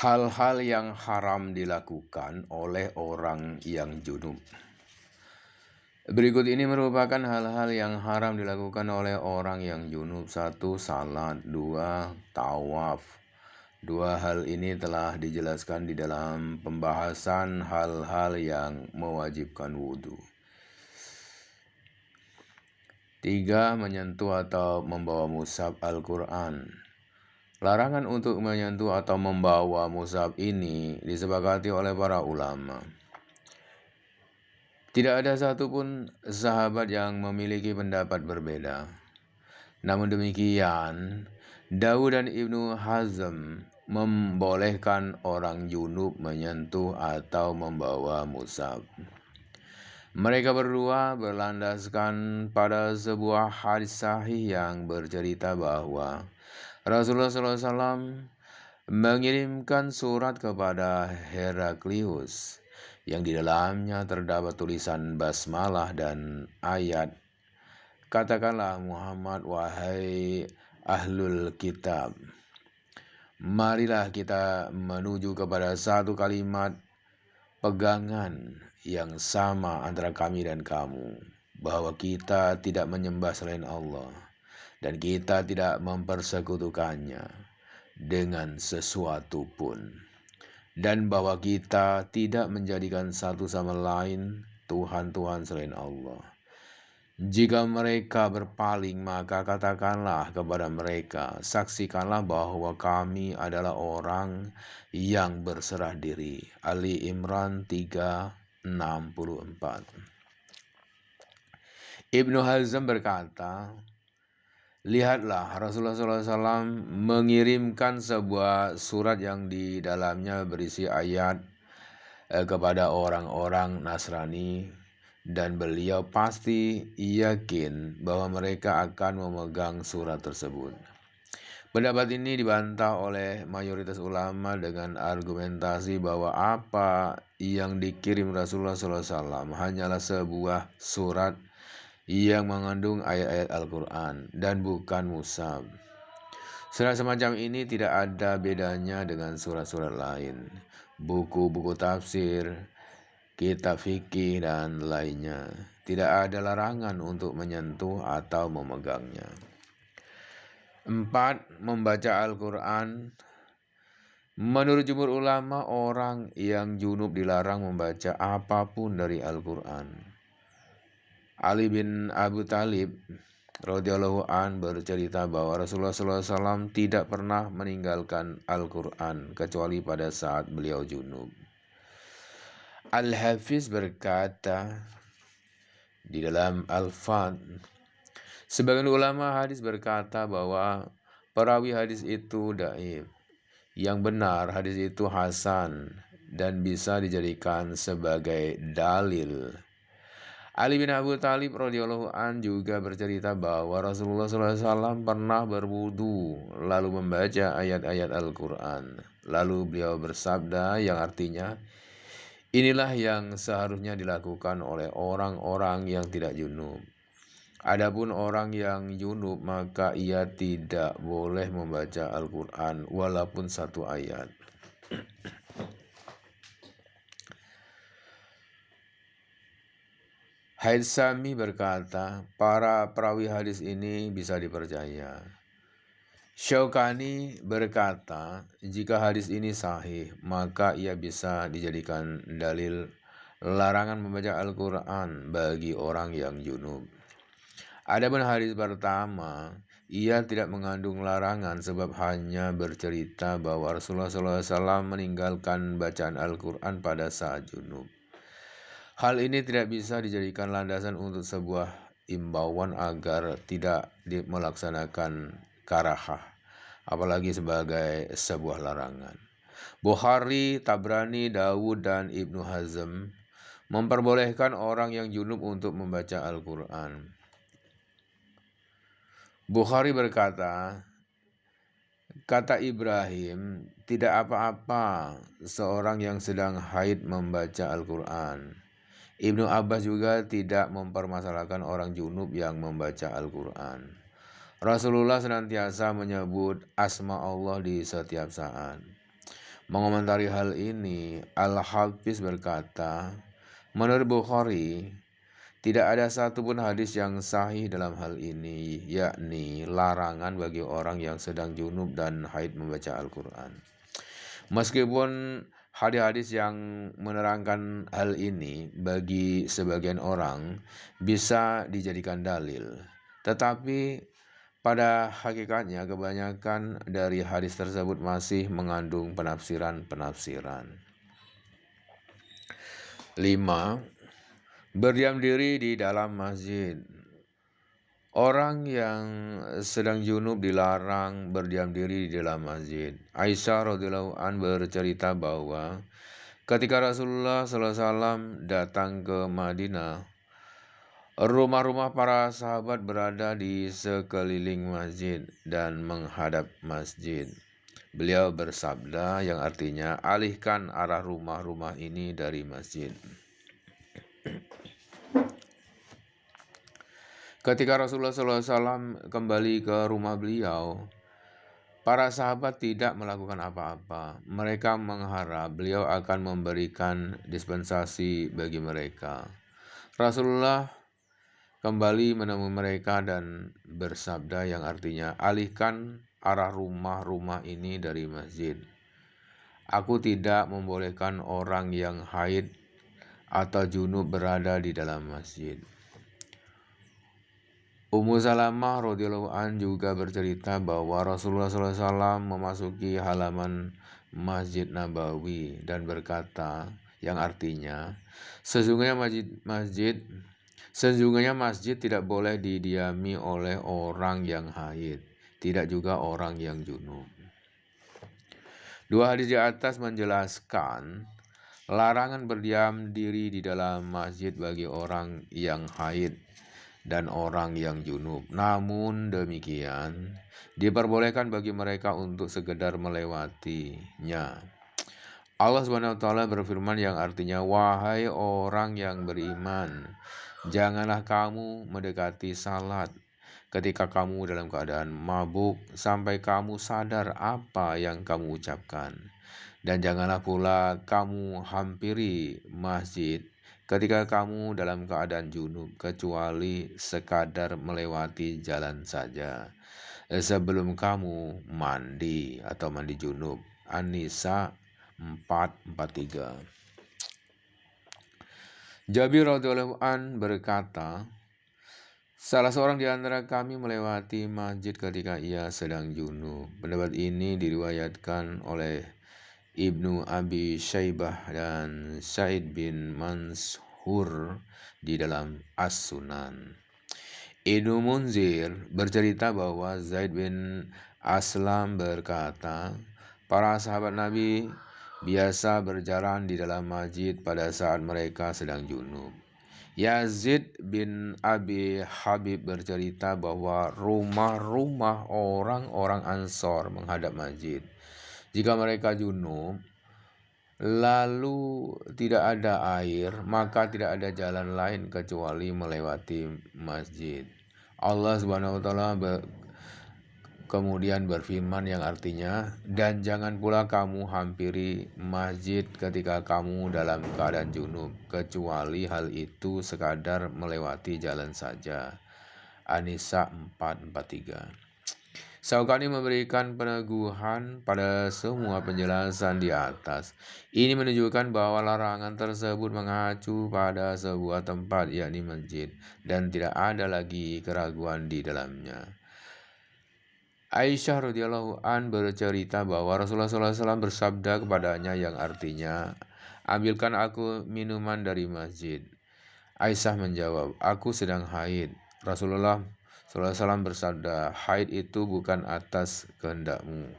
Hal-hal yang haram dilakukan oleh orang yang junub. Berikut ini merupakan hal-hal yang haram dilakukan oleh orang yang junub. 1. Salat. 2. Tawaf. Dua hal ini telah dijelaskan di dalam pembahasan hal-hal yang mewajibkan wudhu. 3. Menyentuh atau membawa mushaf Al-Quran. Larangan untuk menyentuh atau membawa mushaf ini disepakati oleh para ulama. Tidak ada satupun sahabat yang memiliki pendapat berbeda. Namun demikian, Daud dan Ibnu Hazm membolehkan orang junub menyentuh atau membawa mushaf. Mereka berdua berlandaskan pada sebuah hadis sahih yang bercerita bahwa Rasulullah SAW mengirimkan surat kepada Heraklius yang di dalamnya terdapat tulisan basmalah dan ayat, "Katakanlah Muhammad, wahai ahlul kitab, marilah kita menuju kepada satu kalimat pegangan yang sama antara kami dan kamu, bahwa kita tidak menyembah selain Allah dan kita tidak mempersekutukannya dengan sesuatu pun, dan bahwa kita tidak menjadikan satu sama lain Tuhan-Tuhan selain Allah. Jika mereka berpaling, maka katakanlah kepada mereka, saksikanlah bahwa kami adalah orang yang berserah diri." Ali Imran 3:64. Ibnu Hazm berkata, "Lihatlah, Rasulullah SAW mengirimkan sebuah surat yang di dalamnya berisi ayat kepada orang-orang Nasrani, dan beliau pasti yakin bahwa mereka akan memegang surat tersebut." Pendapat ini dibantah oleh mayoritas ulama dengan argumentasi bahwa apa yang dikirim Rasulullah SAW hanyalah sebuah surat yang mengandung ayat-ayat Al-Quran dan bukan mushaf. Surat semacam ini tidak ada bedanya dengan surat-surat lain, buku-buku tafsir, kitab fikih, dan lainnya. Tidak ada larangan untuk menyentuh atau memegangnya. 4. Membaca Al-Quran. Menurut jumhur ulama, orang yang junub dilarang membaca apapun dari Al-Quran. Ali bin Abu Thalib radhiyallahu an bercerita bahwa Rasulullah SAW tidak pernah meninggalkan Al-Quran kecuali pada saat beliau junub. Al-Hafiz berkata di dalam Al-Fat, sebagian ulama hadis berkata bahwa perawi hadis itu dhaif. Yang benar, hadis itu hasan dan bisa dijadikan sebagai dalil. Ali bin Abu Thalib radhiyallahu an juga bercerita bahwa Rasulullah SAW pernah berwudu lalu membaca ayat-ayat Al-Quran. Lalu beliau bersabda yang artinya, "Inilah yang seharusnya dilakukan oleh orang-orang yang tidak junub. Adapun orang yang junub, maka ia tidak boleh membaca Al-Quran walaupun satu ayat." Haythami berkata, para perawi hadis ini bisa dipercaya. Syaukani berkata, jika hadis ini sahih, maka ia bisa dijadikan dalil larangan membaca Al-Quran bagi orang yang junub. Adapun hadis pertama, ia tidak mengandung larangan sebab hanya bercerita bahwa Rasulullah SAW meninggalkan bacaan Al-Quran pada saat junub. Hal ini tidak bisa dijadikan landasan untuk sebuah imbauan agar tidak melaksanakan karahah, apalagi sebagai sebuah larangan. Bukhari, Tabrani, Dawud, dan Ibnu Hazm memperbolehkan orang yang junub untuk membaca Al-Quran. Bukhari berkata, kata Ibrahim, tidak apa-apa seorang yang sedang haid membaca Al-Quran. Ibnu Abbas juga tidak mempermasalahkan orang junub yang membaca Al-Quran. Rasulullah senantiasa menyebut asma Allah di setiap saat. Mengomentari hal ini, Al-Hafiz berkata, menurut Bukhari, tidak ada satupun hadis yang sahih dalam hal ini, yakni larangan bagi orang yang sedang junub dan haid membaca Al-Quran. Meskipun hadis-hadis yang menerangkan hal ini bagi sebagian orang bisa dijadikan dalil, tetapi pada hakikatnya kebanyakan dari hadis tersebut masih mengandung penafsiran-penafsiran. 5. Berdiam diri di dalam masjid. Orang yang sedang junub dilarang berdiam diri di dalam masjid. Aisyah radhiyallahu anha bercerita bahwa ketika Rasulullah SAW datang ke Madinah, rumah-rumah para sahabat berada di sekeliling masjid dan menghadap masjid. Beliau bersabda yang artinya, alihkan arah rumah-rumah ini dari masjid. Ketika Rasulullah SAW kembali ke rumah beliau, para sahabat tidak melakukan apa-apa. Mereka mengharap beliau akan memberikan dispensasi bagi mereka. Rasulullah kembali menemui mereka dan bersabda yang artinya, alihkan arah rumah-rumah ini dari masjid. Aku tidak membolehkan orang yang haid atau junub berada di dalam masjid. Ummu Salamah radhiyallahu an juga bercerita bahwa Rasulullah SAW memasuki halaman Masjid Nabawi dan berkata yang artinya, sesungguhnya masjid tidak boleh didiami oleh orang yang haid, tidak juga orang yang junub. Dua hadis di atas menjelaskan larangan berdiam diri di dalam masjid bagi orang yang haid dan orang yang junub. Namun demikian, diperbolehkan bagi mereka untuk sekedar melewatinya. Allah SWT berfirman yang artinya, wahai orang yang beriman, janganlah kamu mendekati salat ketika kamu dalam keadaan mabuk sampai kamu sadar apa yang kamu ucapkan. Dan janganlah pula kamu hampiri masjid ketika kamu dalam keadaan junub, kecuali sekadar melewati jalan saja sebelum kamu mandi atau mandi junub. An-Nisa 4:43. Jabir radhiyallahu an berkata, salah seorang di antara kami melewati masjid ketika ia sedang junub. Pendapat ini diriwayatkan oleh Ibnu Abi Syaibah dan Sa'id bin Mansur di dalam As-Sunan. Ibnu Munzir bercerita bahwa Zaid bin Aslam berkata, para sahabat Nabi biasa berjalan di dalam masjid pada saat mereka sedang junub. Yazid bin Abi Habib bercerita bahwa rumah-rumah orang-orang Ansor menghadap masjid. Jika mereka junub, lalu tidak ada air, maka tidak ada jalan lain kecuali melewati masjid. Allah SWT kemudian berfirman yang artinya, dan jangan pula kamu hampiri masjid ketika kamu dalam keadaan junub, kecuali hal itu sekadar melewati jalan saja. An-Nisa 4:43. Syaukani memberikan peneguhan pada semua penjelasan di atas. Ini menunjukkan bahwa larangan tersebut mengacu pada sebuah tempat, yakni masjid, dan tidak ada lagi keraguan di dalamnya. Aisyah radhiyallahu an bercerita bahwa Rasulullah SAW bersabda kepadanya yang artinya, ambilkan aku minuman dari masjid. Aisyah menjawab, aku sedang haid. Rasulullah SAW bersabda, haid itu bukan atas kehendakmu.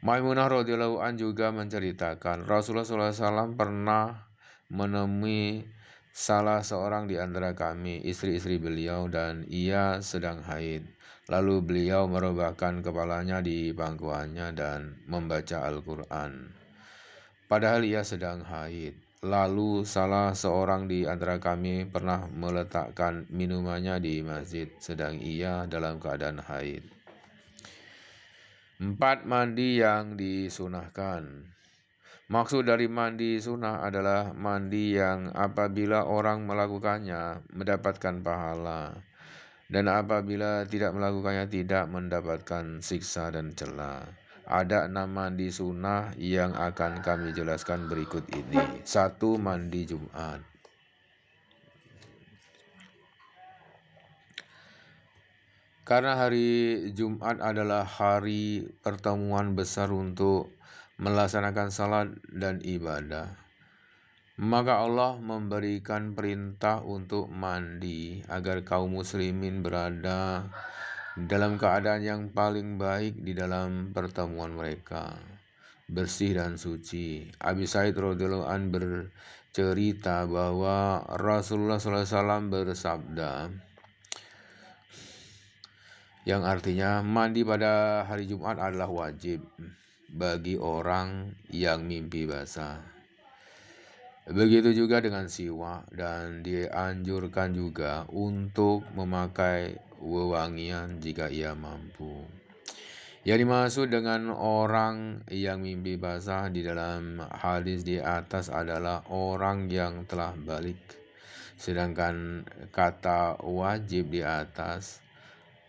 Maimunah radhiyallahu an juga menceritakan, Rasulullah SAW pernah menemui salah seorang di antara kami, istri-istri beliau, dan ia sedang haid. Lalu beliau merebahkan kepalanya di pangkuannya dan membaca Al-Quran, padahal ia sedang haid. Lalu salah seorang di antara kami pernah meletakkan minumannya di masjid sedang ia dalam keadaan haid. 4. Mandi yang disunahkan. Maksud dari mandi sunnah adalah mandi yang apabila orang melakukannya mendapatkan pahala, dan apabila tidak melakukannya tidak mendapatkan siksa dan cela. Ada 6 mandi sunnah yang akan kami jelaskan berikut ini. 1. Mandi Jumat. Karena hari Jumat adalah hari pertemuan besar untuk melaksanakan salat dan ibadah, maka Allah memberikan perintah untuk mandi agar kaum muslimin berada dalam keadaan yang paling baik di dalam pertemuan mereka, bersih dan suci. Abi Sa'id radhiyallahu an bercerita bahwa Rasulullah SAW bersabda, yang artinya mandi pada hari Jumat adalah wajib bagi orang yang mimpi basah. Begitu juga dengan siwak, dan dianjurkan juga untuk memakai wewangian jika ia mampu. Yang dimaksud dengan orang yang mimpi basah di dalam hadis di atas adalah orang yang telah balik. Sedangkan kata wajib di atas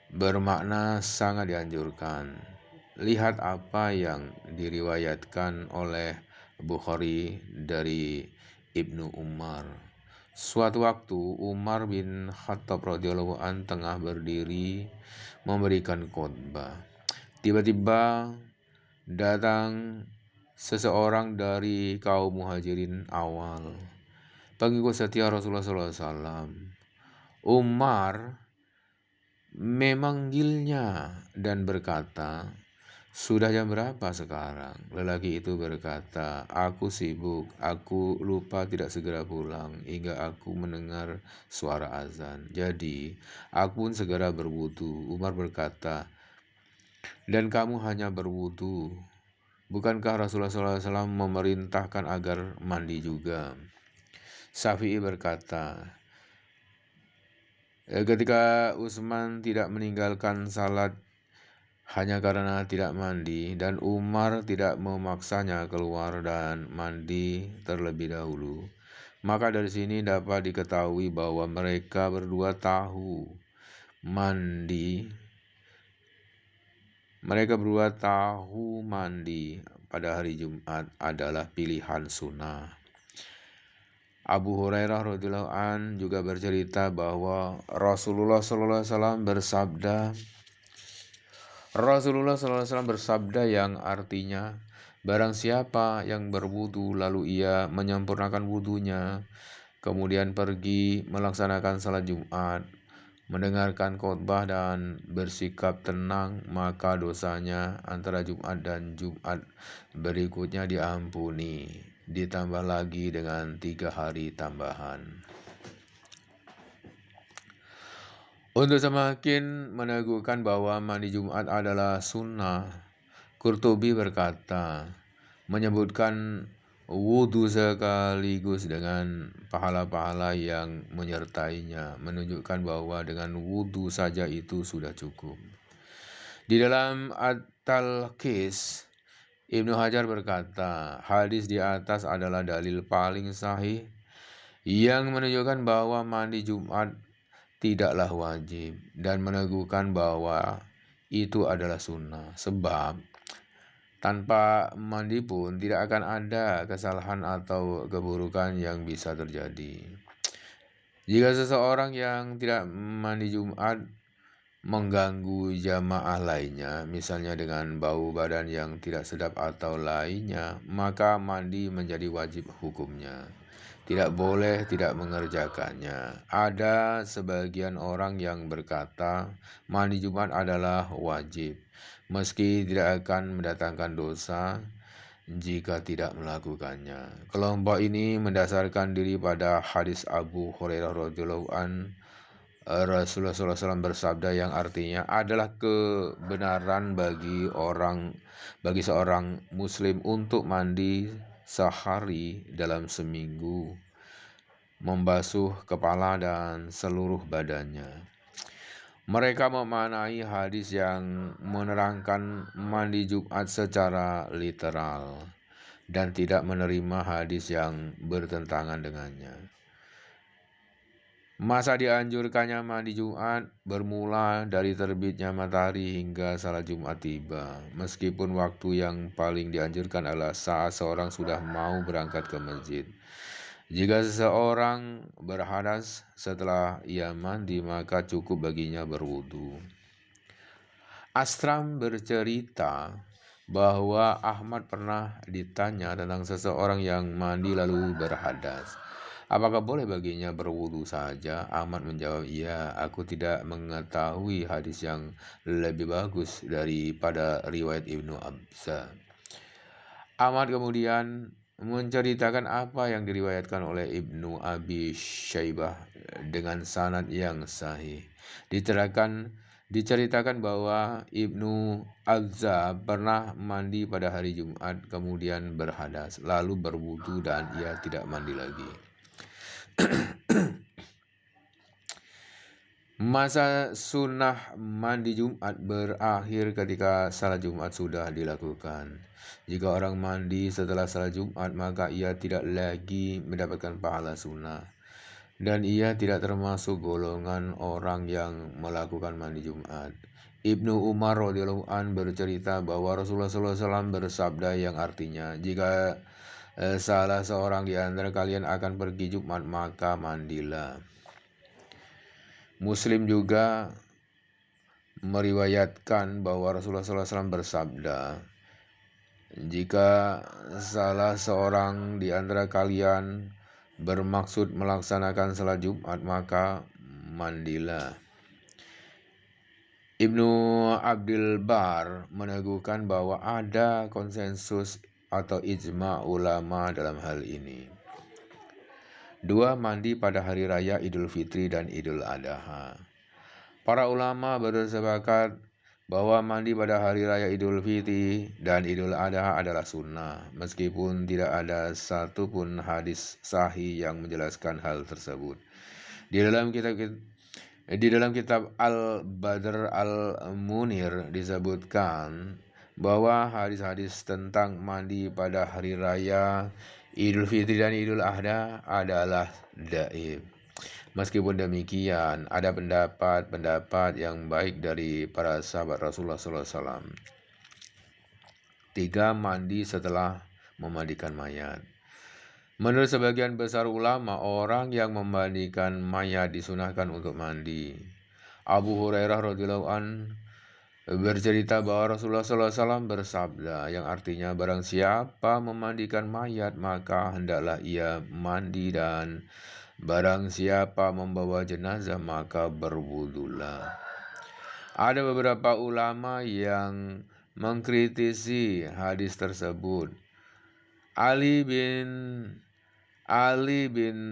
bermakna sangat dianjurkan. Lihat apa yang diriwayatkan oleh Bukhari dari Ibnu Umar. Suatu waktu Umar bin Khattab radhiyallahu an tengah berdiri memberikan khotbah. Tiba-tiba datang seseorang dari kaum muhajirin awal, pengikut setia Rasulullah SAW. Umar memanggilnya dan berkata, "Sudah jam berapa sekarang?" Lelaki itu berkata, "Aku sibuk, aku lupa tidak segera pulang hingga aku mendengar suara azan. Jadi, aku pun segera berwudu." Umar berkata, "Dan kamu hanya berwudu? Bukankah Rasulullah SAW memerintahkan agar mandi juga?" Syafi'i berkata, ketika Utsman tidak meninggalkan salat hanya karena tidak mandi, dan Umar tidak memaksanya keluar dan mandi terlebih dahulu, maka dari sini dapat diketahui bahwa mereka berdua tahu mandi pada hari Jumat adalah pilihan sunnah. Abu Hurairah radhiyallahu an juga bercerita bahwa Rasulullah SAW bersabda yang artinya, barang siapa yang berwudu lalu ia menyempurnakan wudunya, kemudian pergi melaksanakan salat Jumat, mendengarkan khotbah dan bersikap tenang, maka dosanya antara Jumat dan Jumat berikutnya diampuni, ditambah lagi dengan 3 hari tambahan. Untuk semakin meneguhkan bahwa mandi Jumat adalah sunnah, Qurtubi berkata, menyebutkan wudhu sekaligus dengan pahala-pahala yang menyertainya, menunjukkan bahwa dengan wudhu saja itu sudah cukup. Di dalam At-Talqis, Ibnu Hajar berkata, hadis di atas adalah dalil paling sahih yang menunjukkan bahwa mandi Jumat tidaklah wajib, dan meneguhkan bahwa itu adalah sunnah. Sebab tanpa mandi pun tidak akan ada kesalahan atau keburukan yang bisa terjadi. Jika seseorang yang tidak mandi Jumat mengganggu jamaah lainnya, misalnya dengan bau badan yang tidak sedap atau lainnya, maka mandi menjadi wajib hukumnya. Tidak boleh tidak mengerjakannya. Ada sebagian orang yang berkata mandi Jumat adalah wajib, meski tidak akan mendatangkan dosa jika tidak melakukannya. Kelompok ini mendasarkan diri pada hadis Abu Hurairah radhiyallahu an. Rasulullah SAW bersabda yang artinya adalah kebenaran bagi seorang muslim untuk mandi sehari dalam seminggu, membasuh kepala dan seluruh badannya. Mereka memaknai hadis yang menerangkan mandi Jumat secara literal dan tidak menerima hadis yang bertentangan dengannya. Masa dianjurkannya mandi Jumat bermula dari terbitnya matahari hingga salat Jumat tiba, meskipun waktu yang paling dianjurkan adalah saat seorang sudah mau berangkat ke masjid. Jika seseorang berhadas setelah ia mandi, maka cukup baginya berwudu. Astram bercerita bahwa Ahmad pernah ditanya tentang seseorang yang mandi lalu berhadas. Apakah boleh baginya berwudu saja? Ahmad menjawab, "Iya, aku tidak mengetahui hadis yang lebih bagus daripada riwayat Ibnu Abza." Ahmad kemudian menceritakan apa yang diriwayatkan oleh Ibnu Abi Syaibah dengan sanad yang sahih. Diceritakan bahwa Ibnu Abza pernah mandi pada hari Jumat, kemudian berhadas, lalu berwudu dan ia tidak mandi lagi. Masa sunnah mandi Jumat berakhir ketika salat Jumat sudah dilakukan. Jika orang mandi setelah salat Jumat, maka ia tidak lagi mendapatkan pahala sunnah, dan ia tidak termasuk golongan orang yang melakukan mandi Jumat. Ibnu Umar radhiyallahu an bercerita bahwa Rasulullah SAW bersabda yang artinya, jika salah seorang di antara kalian akan pergi Jumat, maka mandilah. Muslim juga meriwayatkan bahwa Rasulullah SAW bersabda, jika salah seorang di antara kalian bermaksud melaksanakan salat Jumat, maka mandilah. Ibnu Abdul Bar meneguhkan bahwa ada konsensus atau ijma ulama dalam hal ini. 2. Mandi pada hari raya Idul Fitri dan Idul Adha. Para ulama bersepakat bahwa mandi pada hari raya Idul Fitri dan Idul Adha adalah sunnah, meskipun tidak ada satupun hadis sahih yang menjelaskan hal tersebut. Di dalam kitab Al-Badr Al-Munir disebutkan bahwa hadis-hadis tentang mandi pada hari raya Idul Fitri dan Idul Adha adalah dhaif. Meskipun demikian, ada pendapat yang baik dari para sahabat Rasulullah SAW. 3. Mandi setelah memandikan mayat. Menurut sebagian besar ulama, orang yang memandikan mayat disunahkan untuk mandi. Abu Hurairah radhiyallahu an bercerita bahwa Rasulullah SAW bersabda yang artinya, barang siapa memandikan mayat maka hendaklah ia mandi, dan barang siapa membawa jenazah maka berwudulah. Ada beberapa ulama yang mengkritisi hadis tersebut. Ali bin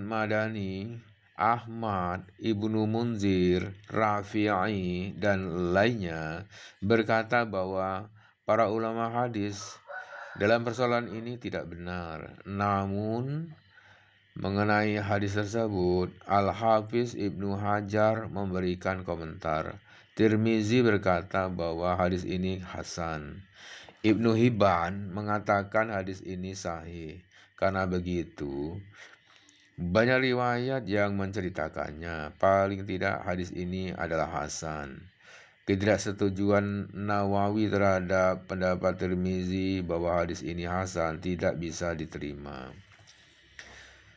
Madani, Ahmad, Ibnu Munzir, Rafi'i, dan lainnya berkata bahwa para ulama hadis dalam persoalan ini tidak benar. Namun, mengenai hadis tersebut, Al-Hafiz Ibnu Hajar memberikan komentar. Tirmizi berkata bahwa hadis ini hasan. Ibnu Hibban mengatakan hadis ini sahih. Karena begitu, banyak riwayat yang menceritakannya. Paling tidak hadis ini adalah hasan. Ketidaksetujuan Nawawi terhadap pendapat Tirmizi bahwa hadis ini hasan tidak bisa diterima.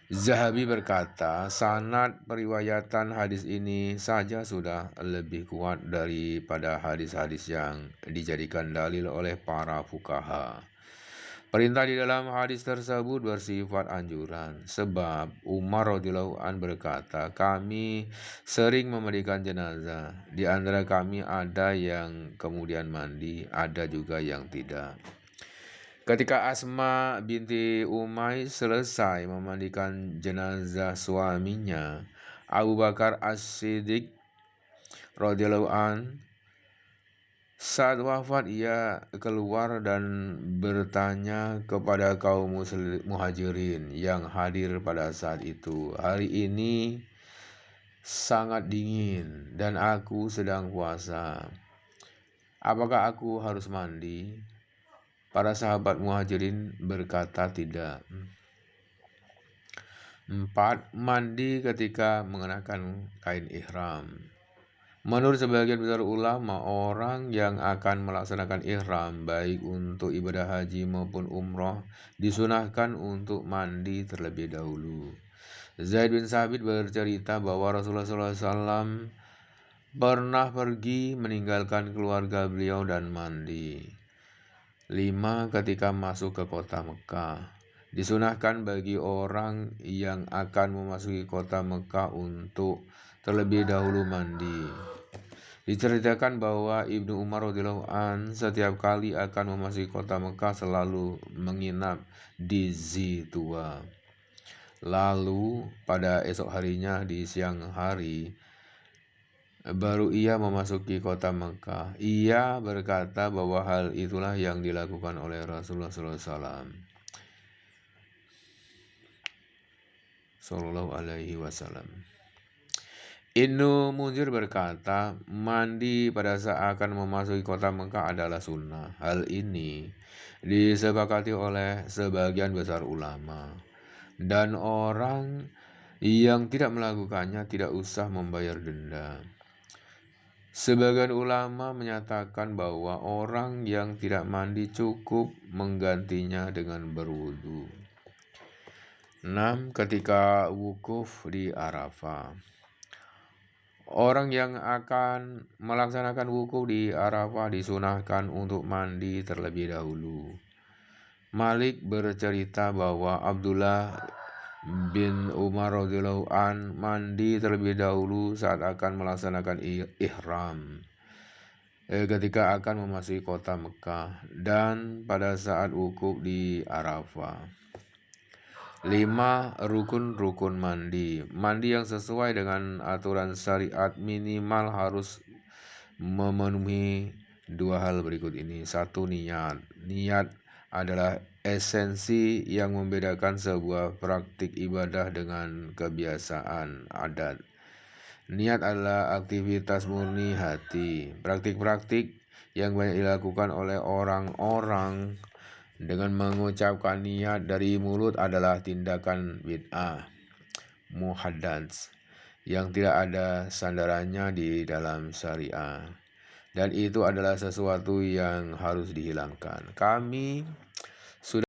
Zahabi berkata, sanad periwayatan hadis ini saja sudah lebih kuat daripada hadis-hadis yang dijadikan dalil oleh para fuqaha. Perintah di dalam hadis tersebut bersifat anjuran, sebab Umar radhiyallahu an berkata, kami sering memandikan jenazah. Di antara kami ada yang kemudian mandi, ada juga yang tidak. Ketika Asma binti Umayyah selesai memandikan jenazah suaminya, Abu Bakar As-Siddiq radhiyallahu an, saat wafat ia keluar dan bertanya kepada kaum muhajirin yang hadir pada saat itu, hari ini sangat dingin dan aku sedang puasa. Apakah aku harus mandi?" Para sahabat Muhajirin berkata, "Tidak." 4. Mandi ketika mengenakan kain ihram. Menurut sebagian besar ulama, orang yang akan melaksanakan ihram baik untuk ibadah haji maupun umroh disunahkan untuk mandi terlebih dahulu. Zaid bin Sabit bercerita bahwa Rasulullah SAW pernah pergi meninggalkan keluarga beliau dan mandi. 5. Ketika masuk ke kota Mekah. Disunahkan bagi orang yang akan memasuki kota Mekah untuk terlebih dahulu mandi. Diceritakan bahwa Ibnu Umar radhiyallahu an setiap kali akan memasuki kota Mekah selalu menginap di Zitua. Lalu pada esok harinya di siang hari baru ia memasuki kota Mekah. Ia berkata bahwa hal itulah yang dilakukan oleh Rasulullah Sallallahu Alaihi Wasallam. Ibnu Munzir berkata, mandi pada saat akan memasuki kota Mekah adalah sunnah. Hal ini disepakati oleh sebagian besar ulama, dan orang yang tidak melakukannya tidak usah membayar denda. Sebagian ulama menyatakan bahwa orang yang tidak mandi cukup menggantinya dengan berwudu. 6. Ketika wukuf di Arafah. Orang yang akan melaksanakan wukuf di Arafah disunahkan untuk mandi terlebih dahulu. Malik bercerita bahwa Abdullah bin Umar radhiyallahu an mandi terlebih dahulu saat akan melaksanakan ihram ketika akan memasuki kota Mekah dan pada saat wukuf di Arafah. 5. Rukun-rukun mandi. Mandi yang sesuai dengan aturan syariat minimal harus memenuhi 2 hal berikut ini. 1. Niat. Niat adalah esensi yang membedakan sebuah praktik ibadah dengan kebiasaan adat. Niat adalah aktivitas murni hati. Praktik-praktik yang banyak dilakukan oleh orang-orang dengan mengucapkan niat dari mulut adalah tindakan bid'ah muhaddats yang tidak ada sandarannya di dalam syariah, dan itu adalah sesuatu yang harus dihilangkan. Kami sudah